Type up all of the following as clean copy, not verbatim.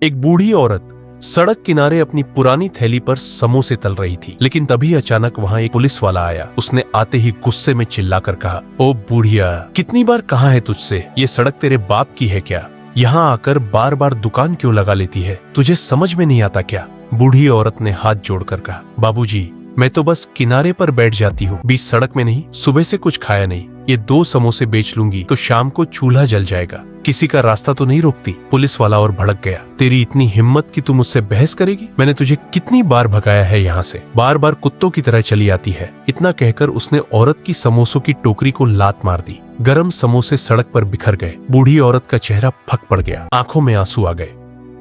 एक बूढ़ी औरत सड़क किनारे अपनी पुरानी थैली पर समोसे तल रही थी, लेकिन तभी अचानक वहां एक पुलिस वाला आया। उसने आते ही गुस्से में चिल्लाकर कहा, ओ बुढ़िया, कितनी बार कहा है तुझसे, ये सड़क तेरे बाप की है क्या? यहाँ आकर बार बार दुकान क्यों लगा लेती है? तुझे समझ में नहीं आता क्या? बूढ़ी औरत ने हाथ जोड़कर कहा, बाबूजी, मैं तो बस किनारे पर बैठ जाती हूँ, बीच सड़क में नहीं। सुबह से कुछ खाया नहीं, ये 2 समोसे बेच लूंगी तो शाम को चूल्हा जल जाएगा। किसी का रास्ता तो नहीं रोकती। पुलिस वाला और भड़क गया, तेरी इतनी हिम्मत कि तू मुझसे बहस करेगी? मैंने तुझे कितनी बार भगाया है यहाँ से, बार बार कुत्तों की तरह चली आती है। इतना कहकर उसने औरत की समोसों की टोकरी को लात मार दी। गरम समोसे सड़क पर बिखर गए। बूढ़ी औरत का चेहरा फक पड़ गया, आंखों में आंसू आ गए।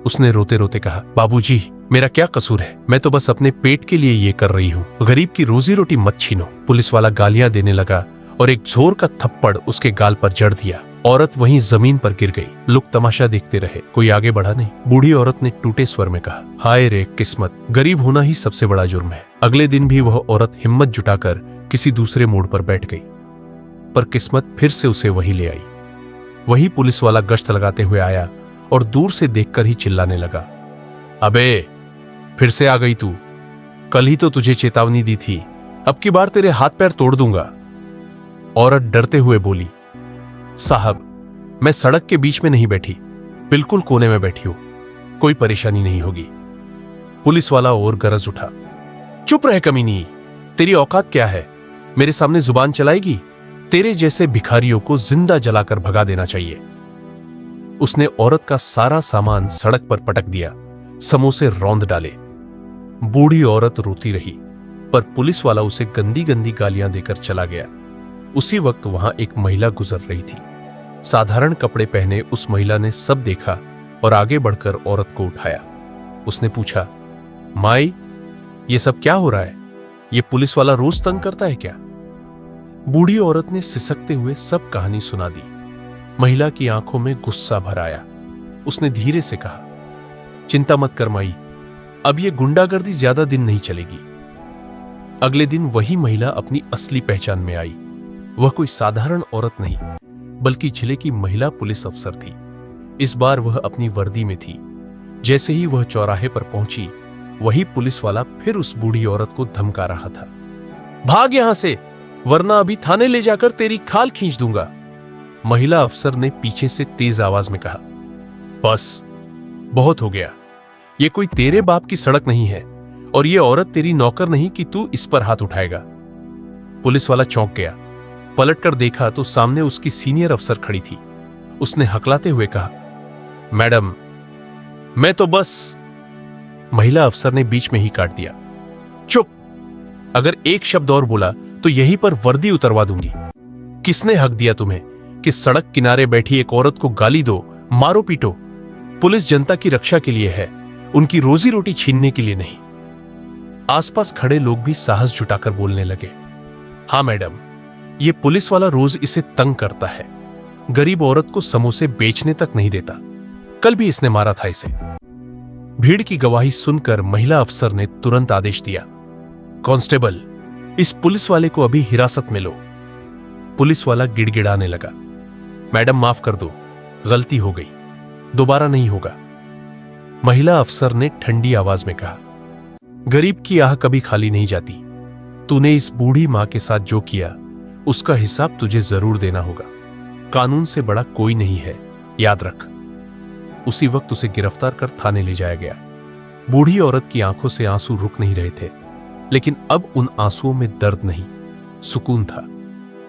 उसने रोते रोते कहा, बाबूजी, मेरा क्या कसूर है? मैं तो बस अपने पेट के लिए ये कर रही हूँ। गरीब की रोजी रोटी मत छीनो। पुलिस वाला गालियां देने लगा और एक जोर का थप्पड़ उसके गाल पर जड़ दिया। औरत वहीं जमीन पर गिर गई। लोग तमाशा देखते रहे, कोई आगे बढ़ा नहीं। बूढ़ी औरत ने टूटे स्वर में कहा, हाय रे किस्मत, गरीब होना ही सबसे बड़ा जुर्म है। अगले दिन भी वह औरत हिम्मत जुटाकर किसी दूसरे मोड़ पर बैठ गई, पर किस्मत फिर से उसे वही ले आई। वही पुलिस वाला गश्त लगाते हुए आया और दूर से देखकर ही चिल्लाने लगा, अबे फिर से आ गई तू? कल ही तो तुझे चेतावनी दी थी, अब की बार तेरे हाथ पैर तोड़ दूंगा। औरत डरते हुए बोली, साहब, मैं सड़क के बीच में नहीं बैठी, बिल्कुल कोने में बैठी हूं, कोई परेशानी नहीं होगी। पुलिस वाला और गरज उठा, चुप रह कमीनी, तेरी औकात क्या है? मेरे सामने जुबान चलाएगी? तेरे जैसे भिखारियों को जिंदा जलाकर भगा देना चाहिए। उसने औरत का सारा सामान सड़क पर पटक दिया, समोसे रौंद डाले। बूढ़ी औरत रोती रही, पर पुलिस वाला उसे गंदी गंदी गालियां देकर चला गया। उसी वक्त वहां एक महिला गुजर रही थी। साधारण कपड़े पहने उस महिला ने सब देखा और आगे बढ़कर औरत को उठाया। उसने पूछा, माई, ये सब क्या हो रहा है? ये पुलिस वाला रोज तंग करता है क्या? बूढ़ी औरत ने सिसकते हुए सब कहानी सुना दी। महिला की आंखों में गुस्सा भर आया। उसने धीरे से कहा, चिंता मत कर माई, अब ये गुंडागर्दी ज्यादा दिन नहीं चलेगी। अगले दिन वही महिला अपनी असली पहचान में आई। वह कोई साधारण औरत नहीं, बल्कि जिले की महिला पुलिस अफसर थी। इस बार वह अपनी वर्दी में थी। जैसे ही वह चौराहे पर पहुंची, वही पुलिस वाला फिर उस बूढ़ी औरत को धमका रहा था, भाग यहां से, वरना अभी थाने ले जाकर तेरी खाल खींच दूंगा। महिला अफसर ने पीछे से तेज आवाज में कहा, बस बहुत हो गया, ये कोई तेरे बाप की सड़क नहीं है और ये औरत तेरी नौकर नहीं कि तू इस पर हाथ उठाएगा। पुलिस वाला चौंक गया। पलटकर देखा तो सामने उसकी सीनियर अफसर खड़ी थी। उसने हकलाते हुए कहा, मैडम, मैं तो बस। महिला अफसर ने बीच में ही काट दिया, चुप, अगर एक शब्द और बोला तो यहीं पर वर्दी उतरवा दूंगी। किसने हक दिया तुम्हें कि सड़क किनारे बैठी एक औरत को गाली दो, मारो पीटो? पुलिस जनता की रक्षा के लिए है, उनकी रोजी रोटी छीनने के लिए नहीं। आसपास खड़े लोग भी साहस जुटाकर बोलने लगे, हाँ मैडम, ये पुलिस वाला रोज इसे तंग करता है, गरीब औरत को समोसे बेचने तक नहीं देता, कल भी इसने मारा था इसे। भीड़ की गवाही सुनकर महिला अफसर ने तुरंत आदेश दिया, कांस्टेबल, इस पुलिस वाले को अभी हिरासत में लो। पुलिस वाला गिड़गिड़ाने लगा, मैडम माफ कर दो, गलती हो गई, दोबारा नहीं होगा। महिला अफसर ने ठंडी आवाज में कहा, गरीब की आह कभी खाली नहीं जाती। तूने इस बूढ़ी मां के साथ जो किया, उसका हिसाब तुझे जरूर देना होगा। कानून से बड़ा कोई नहीं है, याद रख। उसी वक्त उसे गिरफ्तार कर थाने ले जाया गया। बूढ़ी औरत की आंखों से आंसू रुक नहीं रहे थे, लेकिन अब उन आंसुओं में दर्द नहीं, सुकून था।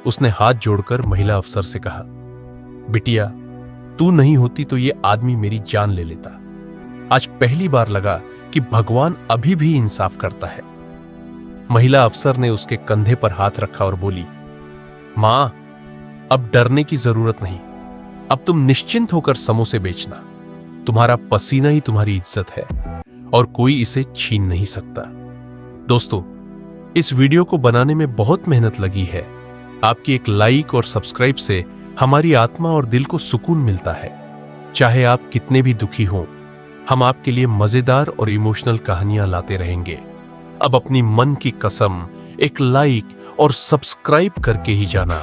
उसने हाथ जोड़कर महिला अफसर से कहा, बिटिया, तू नहीं होती तो ये आदमी मेरी जान ले लेता। आज पहली बार लगा कि भगवान अभी भी इंसाफ करता है। महिला अफसर ने उसके कंधे पर हाथ रखा और बोली, मां, अब डरने की जरूरत नहीं, अब तुम निश्चिंत होकर समोसे बेचना। तुम्हारा पसीना ही तुम्हारी इज्जत है और कोई इसे छीन नहीं सकता। दोस्तों, इस वीडियो को बनाने में बहुत मेहनत लगी है। आपकी एक लाइक और सब्सक्राइब से हमारी आत्मा और दिल को सुकून मिलता है। चाहे आप कितने भी दुखी हों, हम आपके लिए मजेदार और इमोशनल कहानियां लाते रहेंगे। अब अपनी मन की कसम एक लाइक और सब्सक्राइब करके ही जाना।